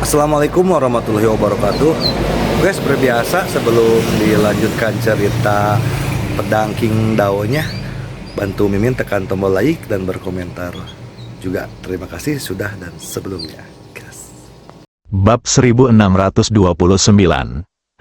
Assalamualaikum warahmatullahi wabarakatuh. Oke, seperti biasa sebelum dilanjutkan cerita pedang King Dao-nya, bantu Mimin tekan tombol like dan berkomentar. Juga terima kasih sudah dan sebelumnya. Gas. Bab 1629.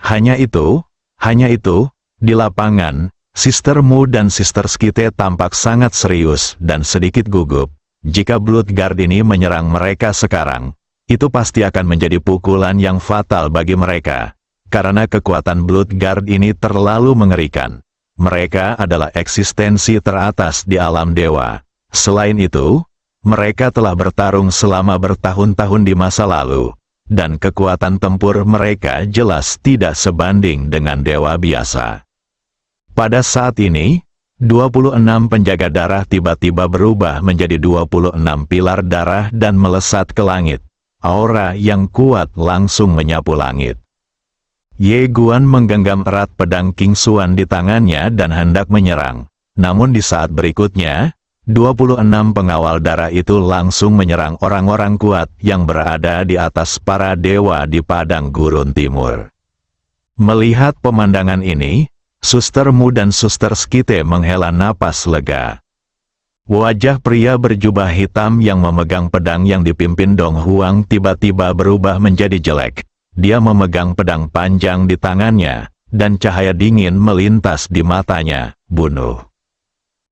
Hanya itu, di lapangan, Sister Mu dan Sister Skite tampak sangat serius dan sedikit gugup. Jika Bloodguard ini menyerang mereka sekarang, itu pasti akan menjadi pukulan yang fatal bagi mereka. Karena kekuatan Bloodguard ini terlalu mengerikan. Mereka adalah eksistensi teratas di alam dewa. Selain itu, mereka telah bertarung selama bertahun-tahun di masa lalu. Dan kekuatan tempur mereka jelas tidak sebanding dengan dewa biasa. Pada saat ini, 26 penjaga darah tiba-tiba berubah menjadi 26 pilar darah dan melesat ke langit. Aura yang kuat langsung menyapu langit. Ye Guan menggenggam erat pedang King Xuan di tangannya dan hendak menyerang. Namun di saat berikutnya, 26 pengawal darah itu langsung menyerang orang-orang kuat yang berada di atas para dewa di padang gurun timur. Melihat pemandangan ini, Suster Mu dan Suster Skite menghela napas lega. Wajah pria berjubah hitam yang memegang pedang yang dipimpin Dong Huang tiba-tiba berubah menjadi jelek. Dia memegang pedang panjang di tangannya, dan cahaya dingin melintas di matanya. Bunuh.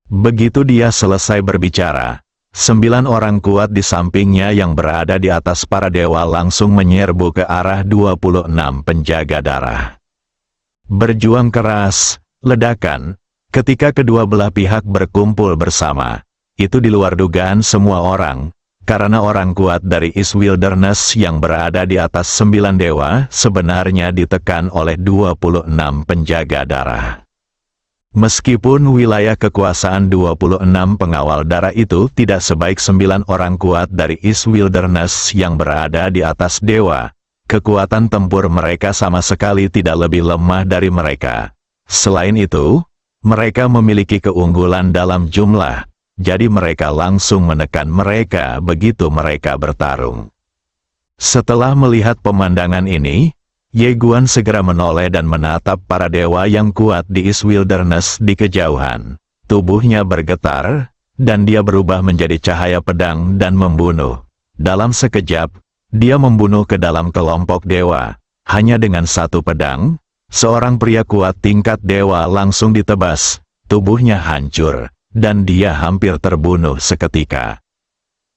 Begitu dia selesai berbicara, 9 orang kuat di sampingnya yang berada di atas para dewa langsung menyerbu ke arah 26 penjaga darah. Berjuang keras, ledakan, ketika kedua belah pihak berkumpul bersama. Itu di luar dugaan semua orang, karena orang kuat dari East Wilderness yang berada di atas 9 dewa sebenarnya ditekan oleh 26 penjaga darah. Meskipun wilayah kekuasaan 26 pengawal darah itu tidak sebaik 9 orang kuat dari East Wilderness yang berada di atas dewa, kekuatan tempur mereka sama sekali tidak lebih lemah dari mereka. Selain itu, mereka memiliki keunggulan dalam jumlah, jadi mereka langsung menekan mereka begitu mereka bertarung. Setelah melihat pemandangan ini, Ye Guan segera menoleh dan menatap para dewa yang kuat di East Wilderness di kejauhan. Tubuhnya bergetar, dan dia berubah menjadi cahaya pedang dan membunuh. Dalam sekejap, dia membunuh ke dalam kelompok dewa. Hanya dengan satu pedang, seorang pria kuat tingkat dewa langsung ditebas, tubuhnya hancur, dan dia hampir terbunuh seketika.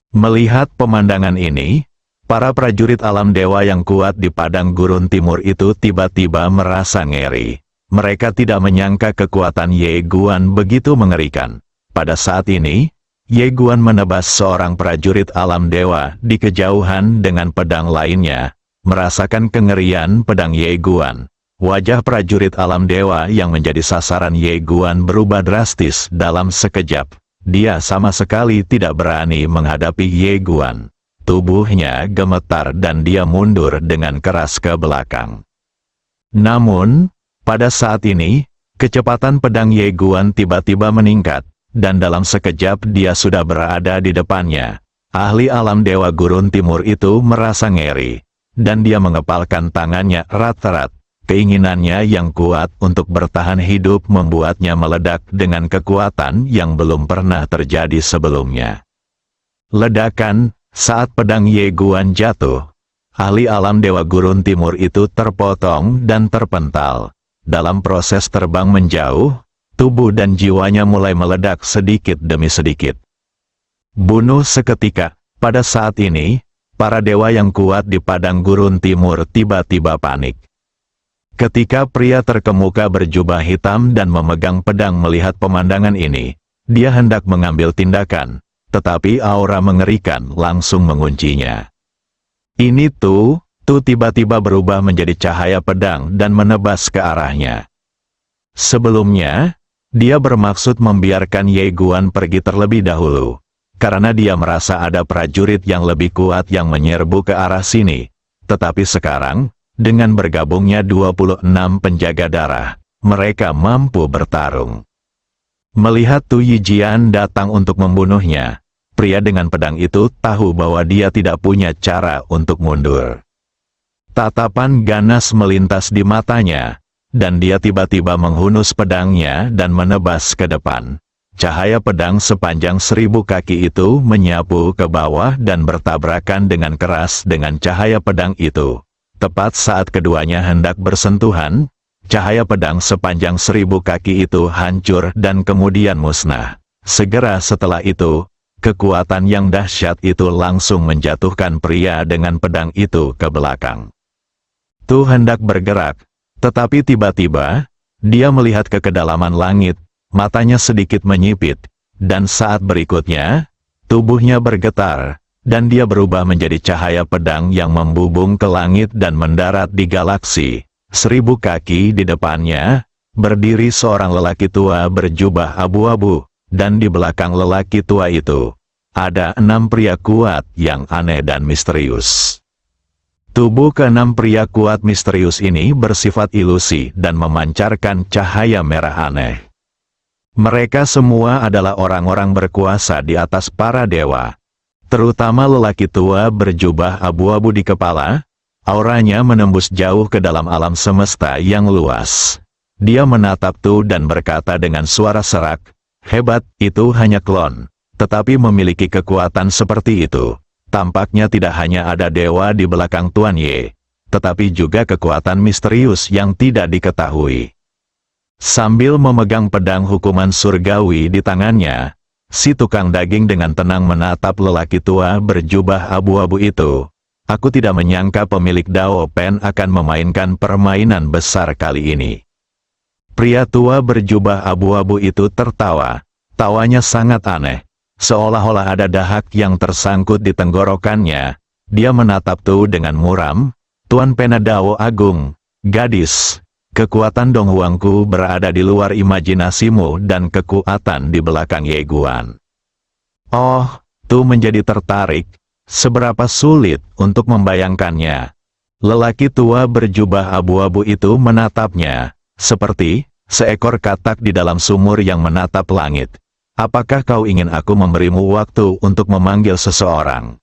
Melihat pemandangan ini, para prajurit alam dewa yang kuat di padang gurun timur itu tiba-tiba merasa ngeri. Mereka tidak menyangka kekuatan Ye Guan begitu mengerikan. Pada saat ini, Ye Guan menebas seorang prajurit alam dewa di kejauhan dengan pedang lainnya. Merasakan kengerian pedang Ye Guan, wajah prajurit alam dewa yang menjadi sasaran Ye Guan berubah drastis dalam sekejap. Dia sama sekali tidak berani menghadapi Ye Guan. Tubuhnya gemetar dan dia mundur dengan keras ke belakang. Namun, pada saat ini, kecepatan pedang Ye Guan tiba-tiba meningkat, dan dalam sekejap dia sudah berada di depannya. Ahli alam dewa gurun timur itu merasa ngeri, dan dia mengepalkan tangannya erat-erat. Keinginannya yang kuat untuk bertahan hidup membuatnya meledak dengan kekuatan yang belum pernah terjadi sebelumnya. Ledakan. Saat pedang Ye Guan jatuh, ahli alam dewa gurun timur itu terpotong dan terpental. Dalam proses terbang menjauh, tubuh dan jiwanya mulai meledak sedikit demi sedikit. Bunuh seketika. Pada saat ini, para dewa yang kuat di padang gurun timur tiba-tiba panik. Ketika pria terkemuka berjubah hitam dan memegang pedang melihat pemandangan ini, dia hendak mengambil tindakan. Tetapi aura mengerikan langsung menguncinya. Ini tuh tiba-tiba berubah menjadi cahaya pedang dan menebas ke arahnya. Sebelumnya, dia bermaksud membiarkan Ye Guan pergi terlebih dahulu, karena dia merasa ada prajurit yang lebih kuat yang menyerbu ke arah sini. Tetapi sekarang, dengan bergabungnya 26 penjaga darah, mereka mampu bertarung. Melihat Tu Yijian datang untuk membunuhnya, pria dengan pedang itu tahu bahwa dia tidak punya cara untuk mundur. Tatapan ganas melintas di matanya, dan dia tiba-tiba menghunus pedangnya dan menebas ke depan. Cahaya pedang sepanjang 1000 kaki itu menyapu ke bawah dan bertabrakan dengan keras dengan cahaya pedang itu. Tepat saat keduanya hendak bersentuhan, cahaya pedang sepanjang 1000 kaki itu hancur dan kemudian musnah. Segera setelah itu, kekuatan yang dahsyat itu langsung menjatuhkan pria dengan pedang itu ke belakang. Tu hendak bergerak, tetapi tiba-tiba, dia melihat ke kedalaman langit, matanya sedikit menyipit, dan saat berikutnya, tubuhnya bergetar, dan dia berubah menjadi cahaya pedang yang membubung ke langit dan mendarat di galaksi. 1000 kaki di depannya, berdiri seorang lelaki tua berjubah abu-abu, dan di belakang lelaki tua itu, ada 6 pria kuat yang aneh dan misterius. Tubuh ke-6 pria kuat misterius ini bersifat ilusi dan memancarkan cahaya merah aneh. Mereka semua adalah orang-orang berkuasa di atas para dewa. Terutama lelaki tua berjubah abu-abu di kepala, auranya menembus jauh ke dalam alam semesta yang luas. Dia menatap Tu dan berkata dengan suara serak, "Hebat, itu hanya klon, tetapi memiliki kekuatan seperti itu. Tampaknya tidak hanya ada dewa di belakang Tuan Ye, tetapi juga kekuatan misterius yang tidak diketahui." Sambil memegang pedang hukuman surgawi di tangannya, si tukang daging dengan tenang menatap lelaki tua berjubah abu-abu itu. "Aku tidak menyangka pemilik Dao Pen akan memainkan permainan besar kali ini." Pria tua berjubah abu-abu itu tertawa. Tawanya sangat aneh. Seolah-olah ada dahak yang tersangkut di tenggorokannya. Dia menatap Tu dengan muram. "Tuan Penadao Agung, gadis, kekuatan Dong Huangku berada di luar imajinasimu dan kekuatan di belakang Ye Guan." Oh, Tu menjadi tertarik. Seberapa sulit untuk membayangkannya. Lelaki tua berjubah abu-abu itu menatapnya, seperti seekor katak di dalam sumur yang menatap langit. "Apakah kau ingin aku memberimu waktu untuk memanggil seseorang?"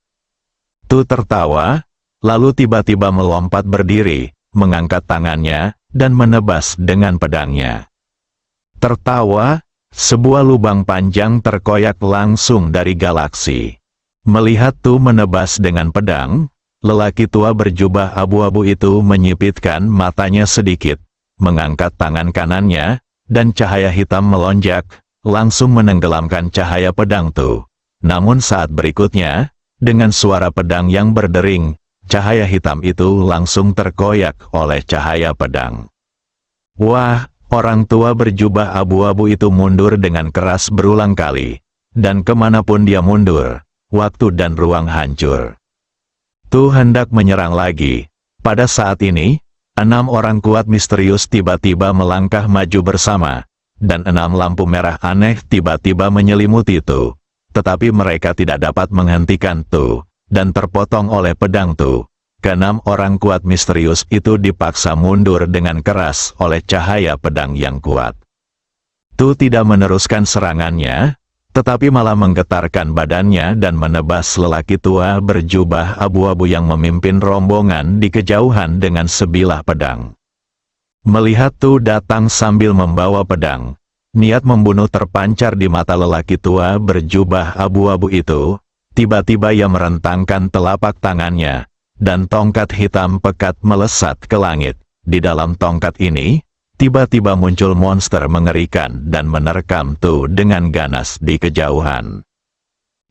Tu tertawa, lalu tiba-tiba melompat berdiri, mengangkat tangannya, dan menebas dengan pedangnya. Tertawa, sebuah lubang panjang terkoyak langsung dari galaksi. Melihat Tu menebas dengan pedang, lelaki tua berjubah abu-abu itu menyipitkan matanya sedikit, mengangkat tangan kanannya, dan cahaya hitam melonjak, langsung menenggelamkan cahaya pedang Tu. Namun saat berikutnya, dengan suara pedang yang berdering, cahaya hitam itu langsung terkoyak oleh cahaya pedang. Wah, orang tua berjubah abu-abu itu mundur dengan keras berulang kali. Dan kemanapun dia mundur, waktu dan ruang hancur. Tu hendak menyerang lagi. Pada saat ini, 6 orang kuat misterius tiba-tiba melangkah maju bersama. Dan 6 lampu merah aneh tiba-tiba menyelimuti Tu. Tetapi mereka tidak dapat menghentikan Tu, dan terpotong oleh pedang Tu. Ke-6 orang kuat misterius itu dipaksa mundur dengan keras oleh cahaya pedang yang kuat. Tu tidak meneruskan serangannya, tetapi malah menggetarkan badannya dan menebas lelaki tua berjubah abu-abu yang memimpin rombongan di kejauhan dengan sebilah pedang. Melihat Tu datang sambil membawa pedang, niat membunuh terpancar di mata lelaki tua berjubah abu-abu itu. Tiba-tiba ia merentangkan telapak tangannya, dan tongkat hitam pekat melesat ke langit. Di dalam tongkat ini, tiba-tiba muncul monster mengerikan dan menerkam Tu dengan ganas di kejauhan.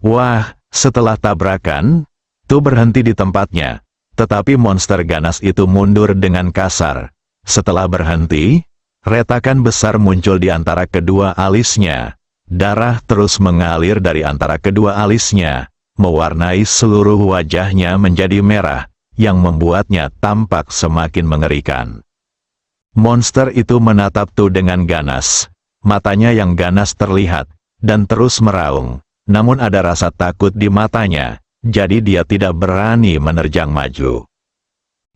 Wah, setelah tabrakan, Tu berhenti di tempatnya, tetapi monster ganas itu mundur dengan kasar. Setelah berhenti, retakan besar muncul di antara kedua alisnya. Darah terus mengalir dari antara kedua alisnya, mewarnai seluruh wajahnya menjadi merah, yang membuatnya tampak semakin mengerikan. Monster itu menatap Tu dengan ganas. Matanya yang ganas terlihat, dan terus meraung. Namun ada rasa takut di matanya, jadi dia tidak berani menerjang maju.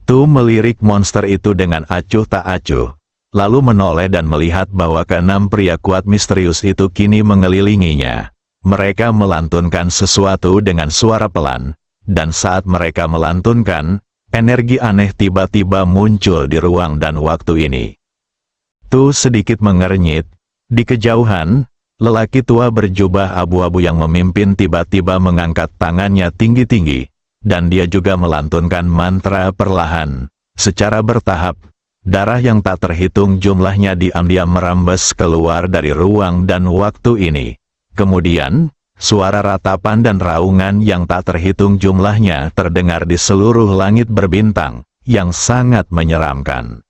Tu melirik monster itu dengan acuh tak acuh, lalu menoleh dan melihat bahwa ke-6 pria kuat misterius itu kini mengelilinginya. Mereka melantunkan sesuatu dengan suara pelan, dan saat mereka melantunkan, energi aneh tiba-tiba muncul di ruang dan waktu ini. Tu sedikit mengernyit. Di kejauhan, lelaki tua berjubah abu-abu yang memimpin tiba-tiba mengangkat tangannya tinggi-tinggi, dan dia juga melantunkan mantra perlahan. Secara bertahap, darah yang tak terhitung jumlahnya diam-diam merambas keluar dari ruang dan waktu ini. Kemudian, suara ratapan dan raungan yang tak terhitung jumlahnya terdengar di seluruh langit berbintang, yang sangat menyeramkan.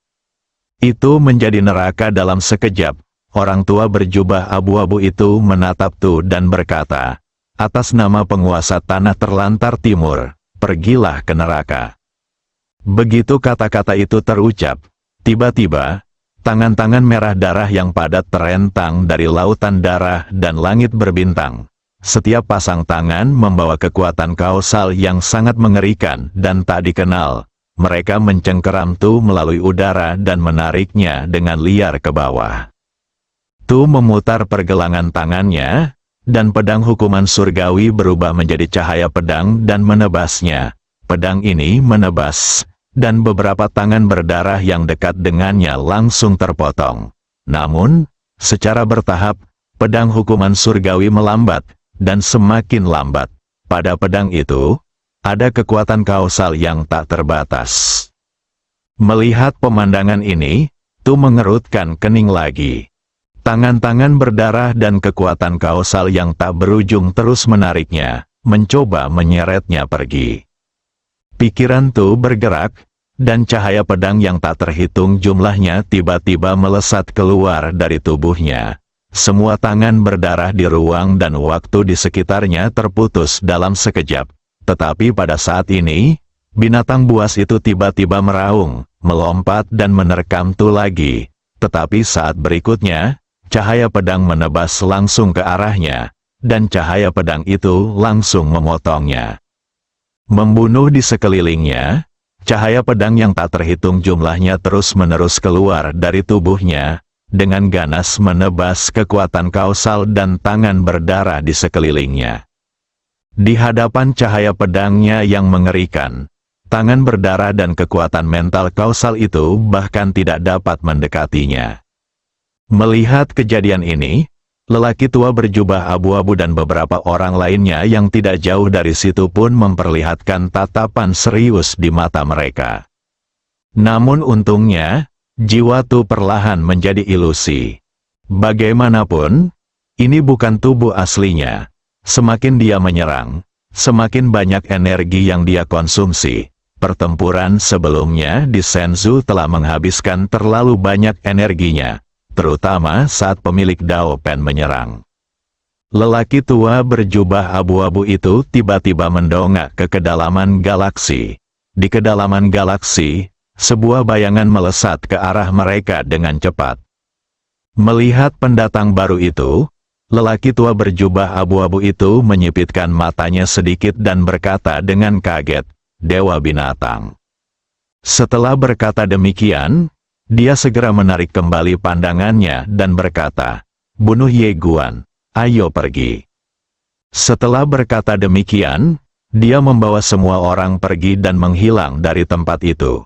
Itu menjadi neraka dalam sekejap. Orang tua berjubah abu-abu itu menatap Tu dan berkata, "Atas nama penguasa tanah terlantar timur, pergilah ke neraka." Begitu kata-kata itu terucap, tiba-tiba, tangan-tangan merah darah yang padat terentang dari lautan darah dan langit berbintang. Setiap pasang tangan membawa kekuatan kausal yang sangat mengerikan dan tak dikenal. Mereka mencengkeram Tu melalui udara dan menariknya dengan liar ke bawah. Tu memutar pergelangan tangannya, dan pedang hukuman surgawi berubah menjadi cahaya pedang dan menebasnya. Pedang ini menebas, dan beberapa tangan berdarah yang dekat dengannya langsung terpotong. Namun, secara bertahap, pedang hukuman surgawi melambat, dan semakin lambat. Pada pedang itu, ada kekuatan kausal yang tak terbatas. Melihat pemandangan ini, Tu mengerutkan kening lagi. Tangan-tangan berdarah dan kekuatan kausal yang tak berujung terus menariknya, mencoba menyeretnya pergi. Pikiran Tu bergerak, dan cahaya pedang yang tak terhitung jumlahnya tiba-tiba melesat keluar dari tubuhnya. Semua tangan berdarah di ruang dan waktu di sekitarnya terputus dalam sekejap. Tetapi pada saat ini, binatang buas itu tiba-tiba meraung, melompat dan menerkam Tu lagi. Tetapi saat berikutnya, cahaya pedang menebas langsung ke arahnya, dan cahaya pedang itu langsung memotongnya. Membunuh di sekelilingnya, cahaya pedang yang tak terhitung jumlahnya terus-menerus keluar dari tubuhnya, dengan ganas menebas kekuatan kausal dan tangan berdarah di sekelilingnya. Di hadapan cahaya pedangnya yang mengerikan, tangan berdarah dan kekuatan mental kausal itu bahkan tidak dapat mendekatinya. Melihat kejadian ini, lelaki tua berjubah abu-abu dan beberapa orang lainnya yang tidak jauh dari situ pun memperlihatkan tatapan serius di mata mereka. Namun untungnya, jiwa Tu perlahan menjadi ilusi. Bagaimanapun, ini bukan tubuh aslinya. Semakin dia menyerang, semakin banyak energi yang dia konsumsi. Pertempuran sebelumnya di Shenzhou telah menghabiskan terlalu banyak energinya, terutama saat pemilik Dao Pen menyerang. Lelaki tua berjubah abu-abu itu tiba-tiba mendongak ke kedalaman galaksi. Di kedalaman galaksi, sebuah bayangan melesat ke arah mereka dengan cepat. Melihat pendatang baru itu, lelaki tua berjubah abu-abu itu menyipitkan matanya sedikit dan berkata dengan kaget, "Dewa binatang." Setelah berkata demikian, dia segera menarik kembali pandangannya dan berkata, "Bunuh Ye Guan, ayo pergi." Setelah berkata demikian, dia membawa semua orang pergi dan menghilang dari tempat itu.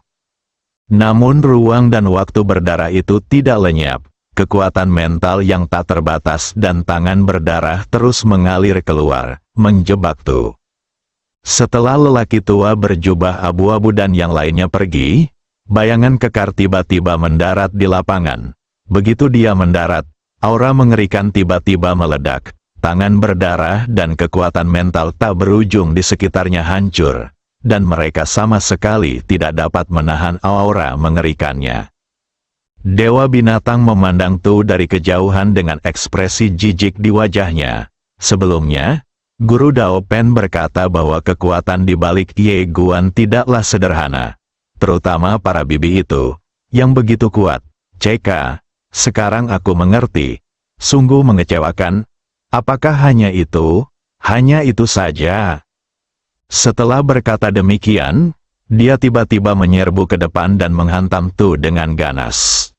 Namun ruang dan waktu berdarah itu tidak lenyap. Kekuatan mental yang tak terbatas dan tangan berdarah terus mengalir keluar, menjebak Tu. Setelah lelaki tua berjubah abu-abu dan yang lainnya pergi, bayangan kekar tiba-tiba mendarat di lapangan. Begitu dia mendarat, aura mengerikan tiba-tiba meledak. Tangan berdarah dan kekuatan mental tak berujung di sekitarnya hancur, dan mereka sama sekali tidak dapat menahan aura mengerikannya. Dewa binatang memandang Tu dari kejauhan dengan ekspresi jijik di wajahnya. Sebelumnya, Guru Dao Pen berkata bahwa kekuatan di balik Ye Guan tidaklah sederhana. Terutama para bibi itu, yang begitu kuat. "CK, sekarang aku mengerti. Sungguh mengecewakan. Apakah hanya itu? Hanya itu saja?" Setelah berkata demikian, dia tiba-tiba menyerbu ke depan dan menghantam Tu dengan ganas.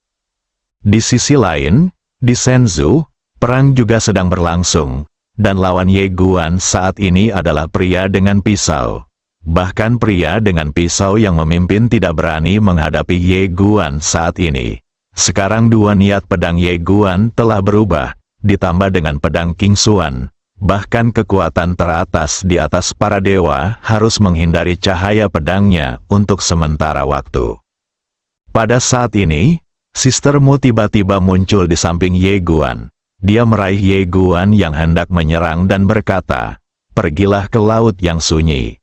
Di sisi lain, di Shenzhou, perang juga sedang berlangsung, dan lawan Ye Guan saat ini adalah pria dengan pisau. Bahkan pria dengan pisau yang memimpin tidak berani menghadapi Ye Guan saat ini. Sekarang dua niat pedang Ye Guan telah berubah, ditambah dengan pedang King Xuan. Bahkan kekuatan teratas di atas para dewa harus menghindari cahaya pedangnya untuk sementara waktu. Pada saat ini, Sister Mu tiba-tiba muncul di samping Ye Guan. Dia meraih Ye Guan yang hendak menyerang dan berkata, "Pergilah ke laut yang sunyi."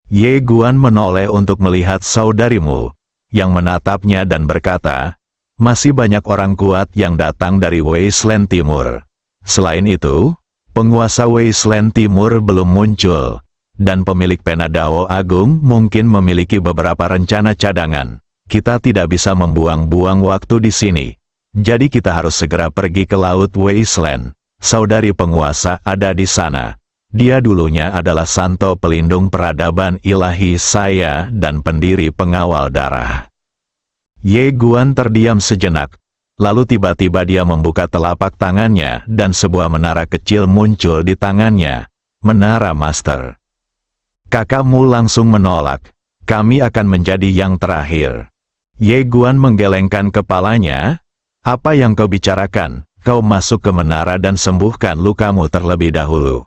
Ye Guan menoleh untuk melihat saudarimu, yang menatapnya dan berkata, "Masih banyak orang kuat yang datang dari Wasteland Timur. Selain itu, penguasa Wasteland Timur belum muncul, dan pemilik pena Dao Agung mungkin memiliki beberapa rencana cadangan. Kita tidak bisa membuang-buang waktu di sini. Jadi kita harus segera pergi ke Laut Wasteland. Saudari penguasa ada di sana. Dia dulunya adalah santo pelindung peradaban ilahi saya dan pendiri pengawal darah." Ye Guan terdiam sejenak. Lalu tiba-tiba dia membuka telapak tangannya dan sebuah menara kecil muncul di tangannya. "Menara Master." "Kakakmu langsung menolak. Kami akan menjadi yang terakhir." Ye Guan menggelengkan kepalanya. "Apa yang kau bicarakan? Kau masuk ke menara dan sembuhkan lukamu terlebih dahulu."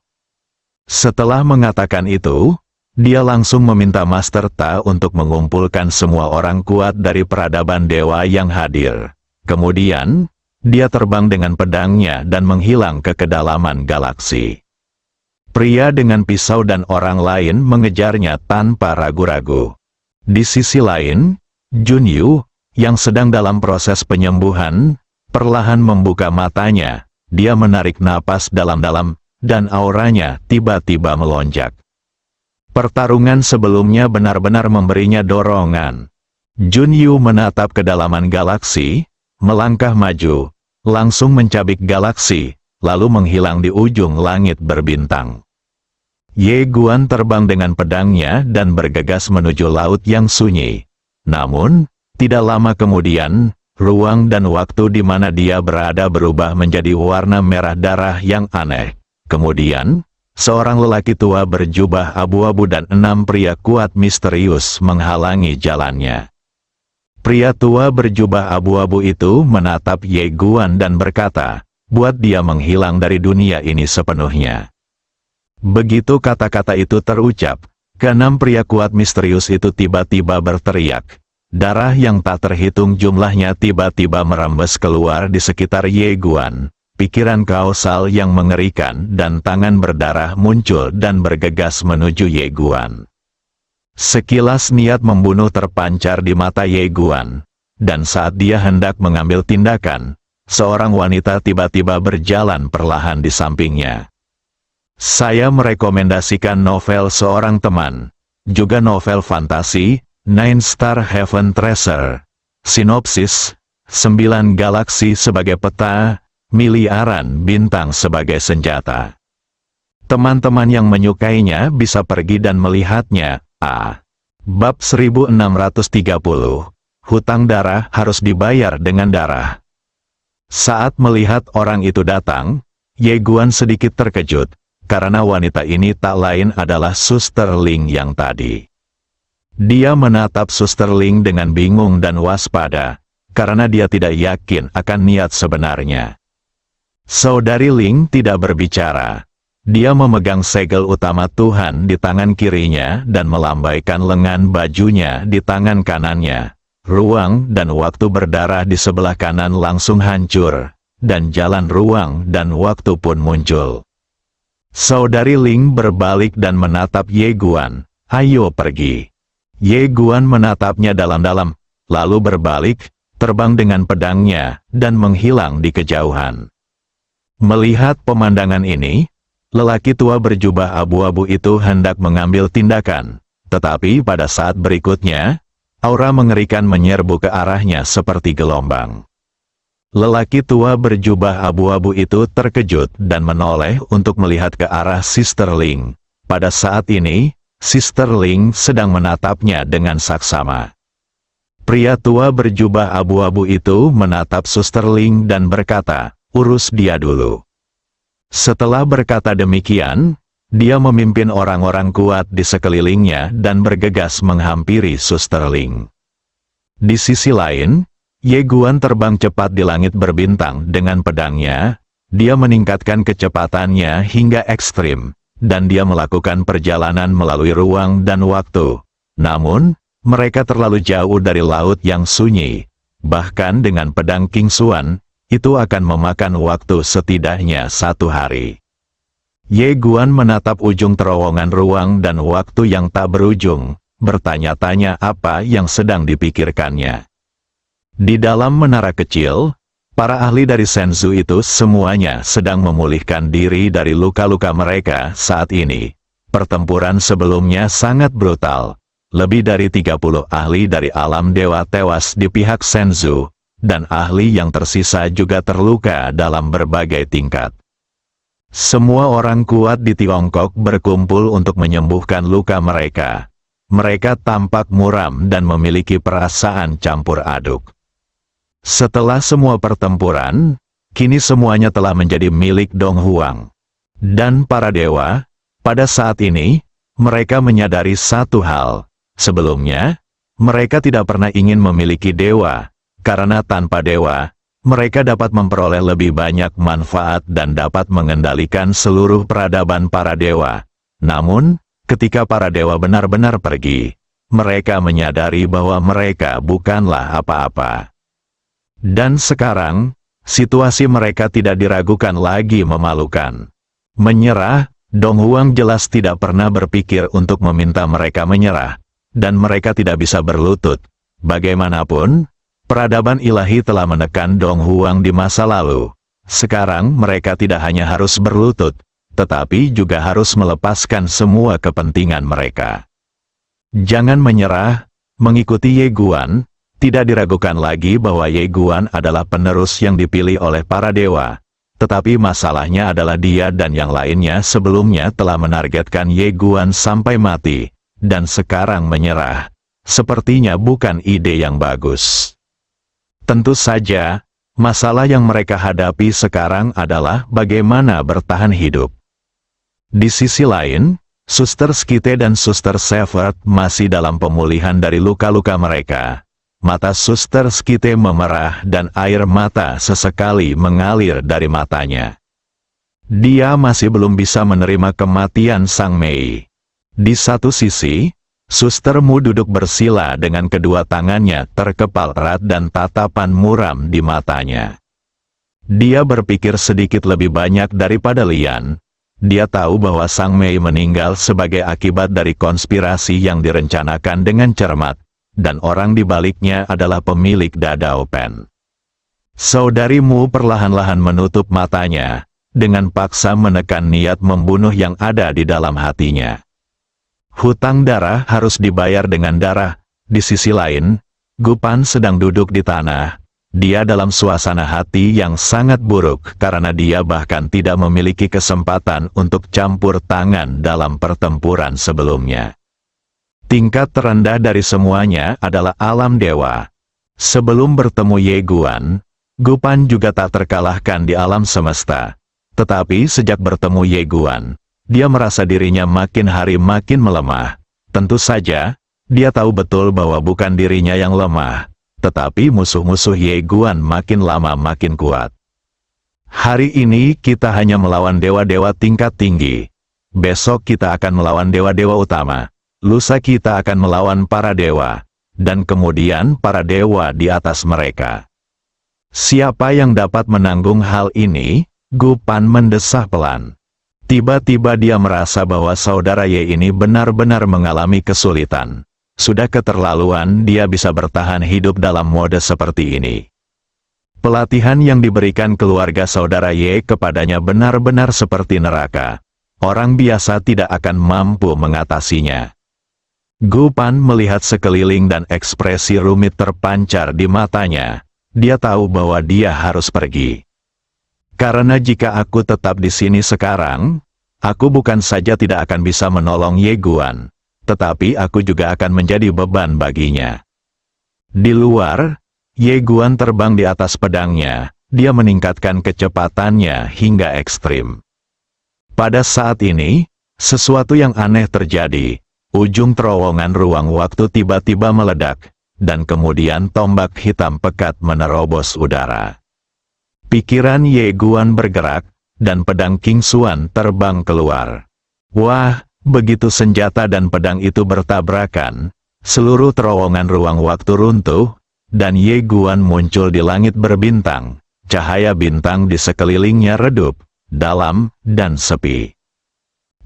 Setelah mengatakan itu, dia langsung meminta Master Ta untuk mengumpulkan semua orang kuat dari peradaban dewa yang hadir. Kemudian, dia terbang dengan pedangnya dan menghilang ke kedalaman galaksi. Pria dengan pisau dan orang lain mengejarnya tanpa ragu-ragu. Di sisi lain, Jun Yu, yang sedang dalam proses penyembuhan, perlahan membuka matanya. Dia menarik napas dalam-dalam, dan auranya tiba-tiba melonjak. Pertarungan sebelumnya benar-benar memberinya dorongan. Jun Yu menatap kedalaman galaksi, melangkah maju, langsung mencabik galaksi, lalu menghilang di ujung langit berbintang. Ye Guan terbang dengan pedangnya dan bergegas menuju laut yang sunyi. Namun, tidak lama kemudian, ruang dan waktu di mana dia berada berubah menjadi warna merah darah yang aneh. Kemudian, seorang lelaki tua berjubah abu-abu dan 6 pria kuat misterius menghalangi jalannya. Pria tua berjubah abu-abu itu menatap Ye Guan dan berkata, "Buat dia menghilang dari dunia ini sepenuhnya." Begitu kata-kata itu terucap, ke-6 pria kuat misterius itu tiba-tiba berteriak. Darah yang tak terhitung jumlahnya tiba-tiba merembes keluar di sekitar Ye Guan. Pikiran kausal yang mengerikan dan tangan berdarah muncul dan bergegas menuju Ye Guan. Sekilas niat membunuh terpancar di mata Ye Guan, dan saat dia hendak mengambil tindakan, seorang wanita tiba-tiba berjalan perlahan di sampingnya. Saya merekomendasikan novel seorang teman, juga novel fantasi, Nine Star Heaven Treasure. Sinopsis, 9 galaksi sebagai peta, miliaran bintang sebagai senjata. Teman-teman yang menyukainya bisa pergi dan melihatnya. Bab 1630. Hutang darah harus dibayar dengan darah. Saat melihat orang itu datang, Ye Guan sedikit terkejut, karena wanita ini tak lain adalah Suster Ling yang tadi. Dia menatap Suster Ling dengan bingung dan waspada, karena dia tidak yakin akan niat sebenarnya. Saudari Ling tidak berbicara. Dia memegang segel utama Tuhan di tangan kirinya dan melambaikan lengan bajunya di tangan kanannya. Ruang dan waktu berdarah di sebelah kanan langsung hancur, dan jalan ruang dan waktu pun muncul. Saudari Ling berbalik dan menatap Ye Guan. "Ayo pergi." Ye Guan menatapnya dalam-dalam, lalu berbalik, terbang dengan pedangnya, dan menghilang di kejauhan. Melihat pemandangan ini, lelaki tua berjubah abu-abu itu hendak mengambil tindakan, tetapi pada saat berikutnya, aura mengerikan menyerbu ke arahnya seperti gelombang. Lelaki tua berjubah abu-abu itu terkejut dan menoleh untuk melihat ke arah Sister Ling. Pada saat ini, Sister Ling sedang menatapnya dengan saksama. Pria tua berjubah abu-abu itu menatap Suster Ling dan berkata, "Urus dia dulu." Setelah berkata demikian, Dia memimpin orang-orang kuat di sekelilingnya dan bergegas menghampiri Suster Ling. Di sisi lain, Ye Guan terbang cepat di langit berbintang dengan pedangnya. Dia meningkatkan kecepatannya hingga ekstrim, dan dia melakukan perjalanan melalui ruang dan waktu. Namun, mereka terlalu jauh dari laut yang sunyi. Bahkan dengan pedang King Xuan, itu akan memakan waktu setidaknya 1 hari. Ye Guan menatap ujung terowongan ruang dan waktu yang tak berujung, bertanya-tanya apa yang sedang dipikirkannya. Di dalam menara kecil, para ahli dari Shenzhou itu semuanya sedang memulihkan diri dari luka-luka mereka saat ini. Pertempuran sebelumnya sangat brutal. Lebih dari 30 ahli dari alam dewa tewas di pihak Shenzhou, dan ahli yang tersisa juga terluka dalam berbagai tingkat. Semua orang kuat di Tiongkok berkumpul untuk menyembuhkan luka mereka. Mereka tampak muram dan memiliki perasaan campur aduk. Setelah semua pertempuran, kini semuanya telah menjadi milik Dong Huang. Dan para dewa, pada saat ini, mereka menyadari satu hal. Sebelumnya, mereka tidak pernah ingin memiliki dewa, karena tanpa dewa, mereka dapat memperoleh lebih banyak manfaat dan dapat mengendalikan seluruh peradaban para dewa. Namun, ketika para dewa benar-benar pergi, mereka menyadari bahwa mereka bukanlah apa-apa. Dan sekarang, situasi mereka tidak diragukan lagi memalukan. Menyerah, Dong Huang jelas tidak pernah berpikir untuk meminta mereka menyerah, dan mereka tidak bisa berlutut. Bagaimanapun, peradaban ilahi telah menekan Dong Huang di masa lalu. Sekarang mereka tidak hanya harus berlutut, tetapi juga harus melepaskan semua kepentingan mereka. Jangan menyerah, mengikuti Ye Guan. Tidak diragukan lagi bahwa Ye Guan adalah penerus yang dipilih oleh para dewa. Tetapi masalahnya adalah dia dan yang lainnya sebelumnya telah menargetkan Ye Guan sampai mati, dan sekarang menyerah. Sepertinya bukan ide yang bagus. Tentu saja, masalah yang mereka hadapi sekarang adalah bagaimana bertahan hidup. Di sisi lain, Suster Skite dan Suster Shepherd masih dalam pemulihan dari luka-luka mereka. Mata Suster Skite memerah dan air mata sesekali mengalir dari matanya. Dia masih belum bisa menerima kematian Sang Mei. Di satu sisi, Suster Mu duduk bersila dengan kedua tangannya terkepal erat dan tatapan muram di matanya. Dia berpikir sedikit lebih banyak daripada Lian. Dia tahu bahwa Sang Mei meninggal sebagai akibat dari konspirasi yang direncanakan dengan cermat. Dan orang di baliknya adalah pemilik Dadao Pen. Saudarimu perlahan-lahan menutup matanya, dengan paksa menekan niat membunuh yang ada di dalam hatinya. Hutang darah harus dibayar dengan darah. Di sisi lain, Gu Pan sedang duduk di tanah. Dia dalam suasana hati yang sangat buruk karena dia bahkan tidak memiliki kesempatan untuk campur tangan dalam pertempuran sebelumnya. Tingkat terendah dari semuanya adalah alam dewa. Sebelum bertemu Ye Guan, Gu Pan juga tak terkalahkan di alam semesta. Tetapi sejak bertemu Ye Guan, dia merasa dirinya makin hari makin melemah. Tentu saja, dia tahu betul bahwa bukan dirinya yang lemah, tetapi musuh-musuh Ye Guan makin lama makin kuat. Hari ini kita hanya melawan dewa-dewa tingkat tinggi. Besok kita akan melawan dewa-dewa utama. Lusa kita akan melawan para dewa, dan kemudian para dewa di atas mereka. Siapa yang dapat menanggung hal ini? Gu Pan mendesah pelan. Tiba-tiba dia merasa bahwa saudara Ye ini benar-benar mengalami kesulitan. Sudah keterlaluan dia bisa bertahan hidup dalam mode seperti ini. Pelatihan yang diberikan keluarga saudara Ye kepadanya benar-benar seperti neraka. Orang biasa tidak akan mampu mengatasinya. Gu Pan melihat sekeliling dan ekspresi rumit terpancar di matanya. Dia tahu bahwa dia harus pergi. Karena jika aku tetap di sini sekarang, aku bukan saja tidak akan bisa menolong Ye Guan, tetapi aku juga akan menjadi beban baginya. Di luar, Ye Guan terbang di atas pedangnya. Dia meningkatkan kecepatannya hingga ekstrim. Pada saat ini, Sesuatu yang aneh terjadi. Ujung terowongan ruang waktu tiba-tiba meledak, dan kemudian tombak hitam pekat menerobos udara. Pikiran Ye Guan bergerak, dan pedang King Xuan terbang keluar. Wah, begitu senjata dan pedang itu bertabrakan, seluruh terowongan ruang waktu runtuh, dan Ye Guan muncul di langit berbintang. Cahaya bintang di sekelilingnya redup, dalam, dan sepi.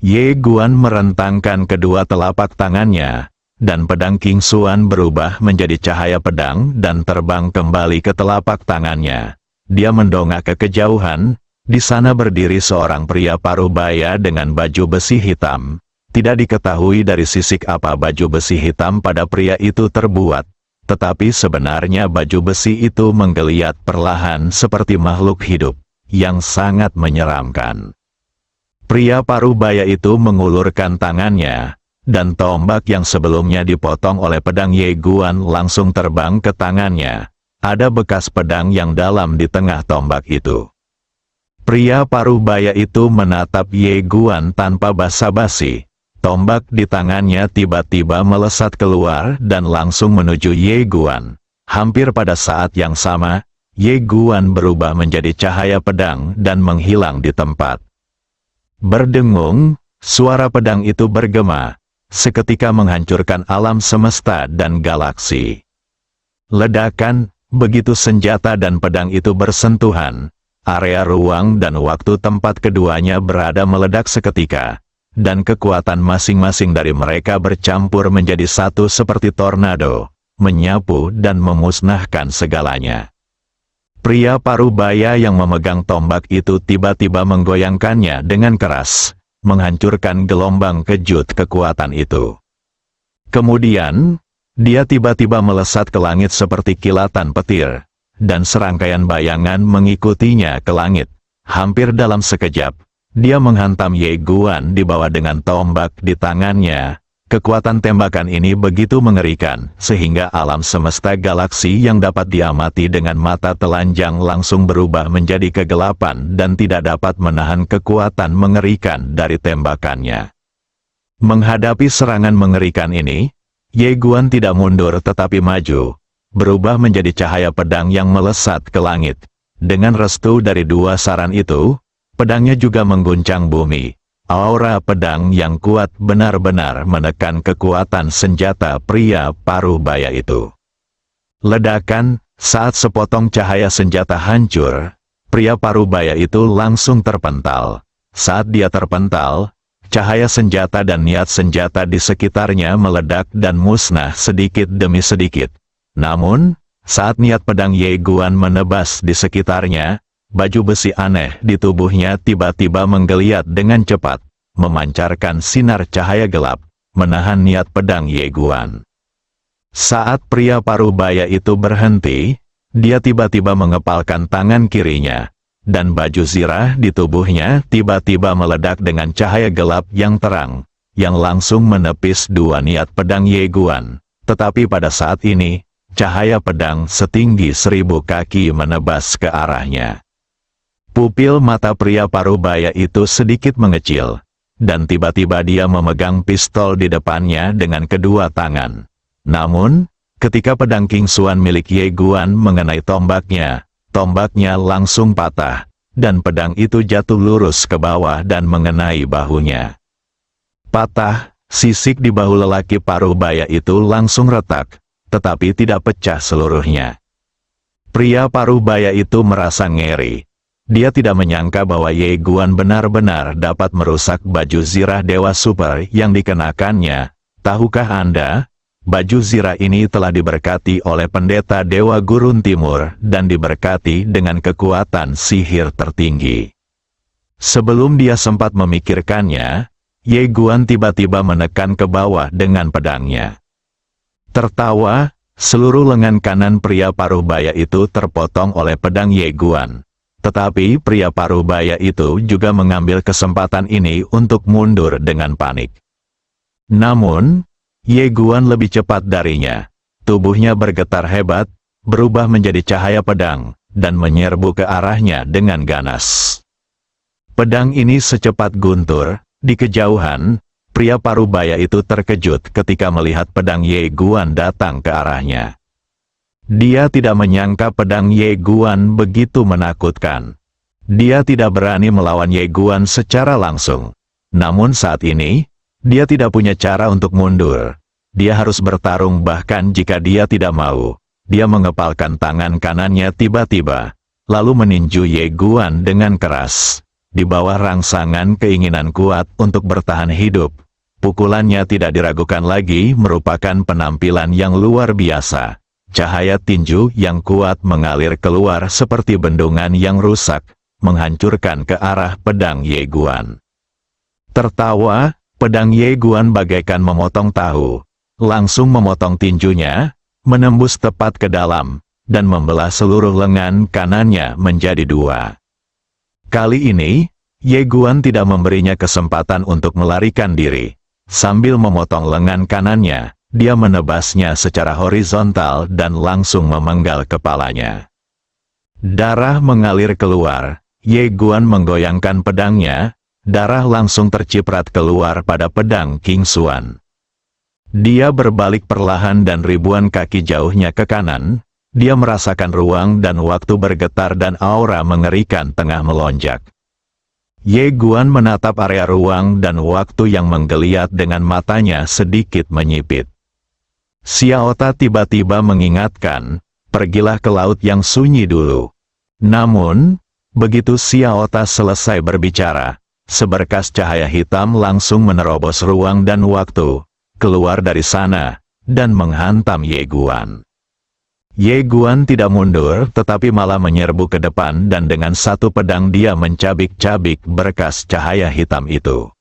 Ye Guan merentangkan kedua telapak tangannya, dan pedang King Xuan berubah menjadi cahaya pedang dan terbang kembali ke telapak tangannya. Dia mendongak ke kejauhan, di sana berdiri seorang pria parubaya dengan baju besi hitam. Tidak diketahui dari sisik apa baju besi hitam pada pria itu terbuat, tetapi sebenarnya baju besi itu menggeliat perlahan seperti makhluk hidup, yang sangat menyeramkan. Pria parubaya itu mengulurkan tangannya, dan tombak yang sebelumnya dipotong oleh pedang Ye Guan langsung terbang ke tangannya. Ada bekas pedang yang dalam di tengah tombak itu. Pria parubaya itu menatap Ye Guan tanpa basa-basi. Tombak di tangannya tiba-tiba melesat keluar dan langsung menuju Ye Guan. Hampir pada saat yang sama, Ye Guan berubah menjadi cahaya pedang dan menghilang di tempat. Berdengung, suara pedang itu bergema, seketika menghancurkan alam semesta dan galaksi. Ledakan, begitu senjata dan pedang itu bersentuhan, area ruang dan waktu tempat keduanya berada meledak seketika, dan kekuatan masing-masing dari mereka bercampur menjadi satu seperti tornado, menyapu dan memusnahkan segalanya. Pria parubaya yang memegang tombak itu tiba-tiba menggoyangkannya dengan keras, menghancurkan gelombang kejut kekuatan itu. Kemudian, dia tiba-tiba melesat ke langit seperti kilatan petir, dan serangkaian bayangan mengikutinya ke langit. Hampir dalam sekejap, dia menghantam Ye Guan di bawah dengan tombak di tangannya. Kekuatan tembakan ini begitu mengerikan, sehingga alam semesta galaksi yang dapat diamati dengan mata telanjang langsung berubah menjadi kegelapan dan tidak dapat menahan kekuatan mengerikan dari tembakannya. Menghadapi serangan mengerikan ini, Ye Guan tidak mundur tetapi maju, berubah menjadi cahaya pedang yang melesat ke langit. Dengan restu dari dua saran itu, pedangnya juga mengguncang bumi. Aura pedang yang kuat benar-benar menekan kekuatan senjata pria parubaya itu. Ledakan, saat sepotong cahaya senjata hancur, pria parubaya itu langsung terpental. Saat dia terpental, cahaya senjata dan niat senjata di sekitarnya meledak dan musnah sedikit demi sedikit. Namun, saat niat pedang Ye Guan menebas di sekitarnya, baju besi aneh di tubuhnya tiba-tiba menggeliat dengan cepat, memancarkan sinar cahaya gelap, menahan niat pedang Ye Guan. Saat pria parubaya itu berhenti, dia tiba-tiba mengepalkan tangan kirinya, dan baju zirah di tubuhnya tiba-tiba meledak dengan cahaya gelap yang terang, yang langsung menepis dua niat pedang Ye Guan. Tetapi pada saat ini, cahaya pedang setinggi 1000 kaki menebas ke arahnya. Pupil mata pria parubaya itu sedikit mengecil, dan tiba-tiba dia memegang pistol di depannya dengan kedua tangan. Namun, ketika pedang King Xuan milik Ye Guan mengenai tombaknya langsung patah, dan pedang itu jatuh lurus ke bawah dan mengenai bahunya. Patah, sisik di bahu lelaki parubaya itu langsung retak, tetapi tidak pecah seluruhnya. Pria parubaya itu merasa ngeri. Dia tidak menyangka bahwa Ye Guan benar-benar dapat merusak baju zirah Dewa Super yang dikenakannya. Tahukah Anda, baju zirah ini telah diberkati oleh pendeta Dewa Gurun Timur dan diberkati dengan kekuatan sihir tertinggi. Sebelum dia sempat memikirkannya, Ye Guan tiba-tiba menekan ke bawah dengan pedangnya. Tertawa, seluruh lengan kanan pria parubaya itu terpotong oleh pedang Ye Guan. Tetapi pria parubaya itu juga mengambil kesempatan ini untuk mundur dengan panik. Namun, Ye Guan lebih cepat darinya. Tubuhnya bergetar hebat, berubah menjadi cahaya pedang, dan menyerbu ke arahnya dengan ganas. Pedang ini secepat guntur, Di kejauhan, pria parubaya itu terkejut ketika melihat pedang Ye Guan datang ke arahnya. Dia tidak menyangka pedang Ye Guan begitu menakutkan. Dia tidak berani melawan Ye Guan secara langsung. Namun saat ini, dia tidak punya cara untuk mundur. Dia harus bertarung bahkan jika dia tidak mau. Dia mengepalkan tangan kanannya tiba-tiba, lalu meninju Ye Guan dengan keras. Di bawah rangsangan keinginan kuat untuk bertahan hidup, pukulannya tidak diragukan lagi merupakan penampilan yang luar biasa. Cahaya tinju yang kuat mengalir keluar seperti bendungan yang rusak, menghancurkan ke arah pedang Ye Guan. Tertawa, pedang Ye Guan bagaikan memotong tahu, langsung memotong tinjunya, menembus tepat ke dalam, dan membelah seluruh lengan kanannya menjadi dua. Kali ini, Ye Guan tidak memberinya kesempatan untuk melarikan diri. Sambil memotong lengan kanannya, dia menebasnya secara horizontal dan langsung memenggal kepalanya. Darah mengalir keluar, Ye Guan menggoyangkan pedangnya, darah langsung terciprat keluar pada pedang King Xuan. Dia berbalik perlahan dan ribuan kaki jauhnya ke kanan, dia merasakan ruang dan waktu bergetar dan aura mengerikan tengah melonjak. Ye Guan menatap area ruang dan waktu yang menggeliat dengan matanya sedikit menyipit. Xiaota tiba-tiba mengingatkan, pergilah ke laut yang sunyi dulu. Namun, begitu Xiaota selesai berbicara, seberkas cahaya hitam langsung menerobos ruang dan waktu, keluar dari sana, dan menghantam Ye Guan. Ye Guan tidak mundur tetapi malah menyerbu ke depan dan dengan satu pedang dia mencabik-cabik berkas cahaya hitam itu.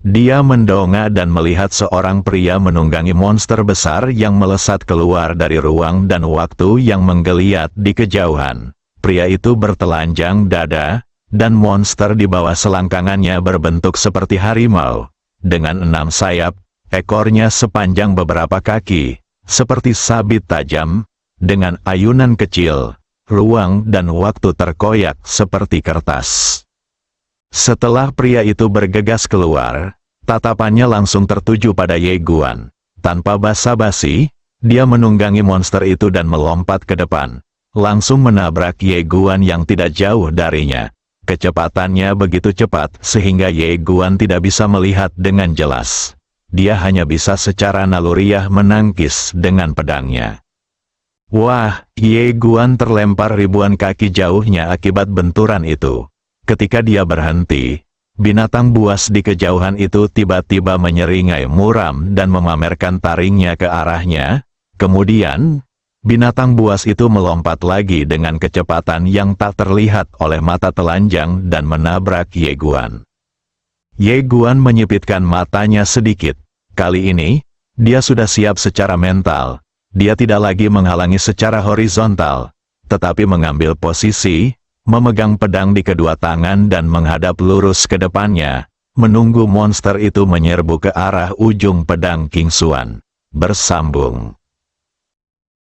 Dia mendongak dan melihat seorang pria menunggangi monster besar yang melesat keluar dari ruang dan waktu yang menggeliat di kejauhan. Pria itu bertelanjang dada, dan monster di bawah selangkangannya berbentuk seperti harimau. Dengan 6 sayap, ekornya sepanjang beberapa kaki, seperti sabit tajam. Dengan ayunan kecil, ruang dan waktu terkoyak seperti kertas. Setelah pria itu bergegas keluar, tatapannya langsung tertuju pada Ye Guan. Tanpa basa-basi, dia menunggangi monster itu dan melompat ke depan, langsung menabrak Ye Guan yang tidak jauh darinya. Kecepatannya begitu cepat sehingga Ye Guan tidak bisa melihat dengan jelas. Dia hanya bisa secara naluriah menangkis dengan pedangnya. Wah, Ye Guan terlempar ribuan kaki jauhnya akibat benturan itu. Ketika dia berhenti, binatang buas di kejauhan itu tiba-tiba menyeringai muram dan memamerkan taringnya ke arahnya. Kemudian, binatang buas itu melompat lagi dengan kecepatan yang tak terlihat oleh mata telanjang dan menabrak Ye Guan. Ye Guan menyipitkan matanya sedikit. Kali ini, dia sudah siap secara mental. Dia tidak lagi menghalangi secara horizontal, tetapi mengambil posisi, memegang pedang di kedua tangan dan menghadap lurus ke depannya, menunggu monster itu menyerbu ke arah ujung pedang King Xuan. Bersambung.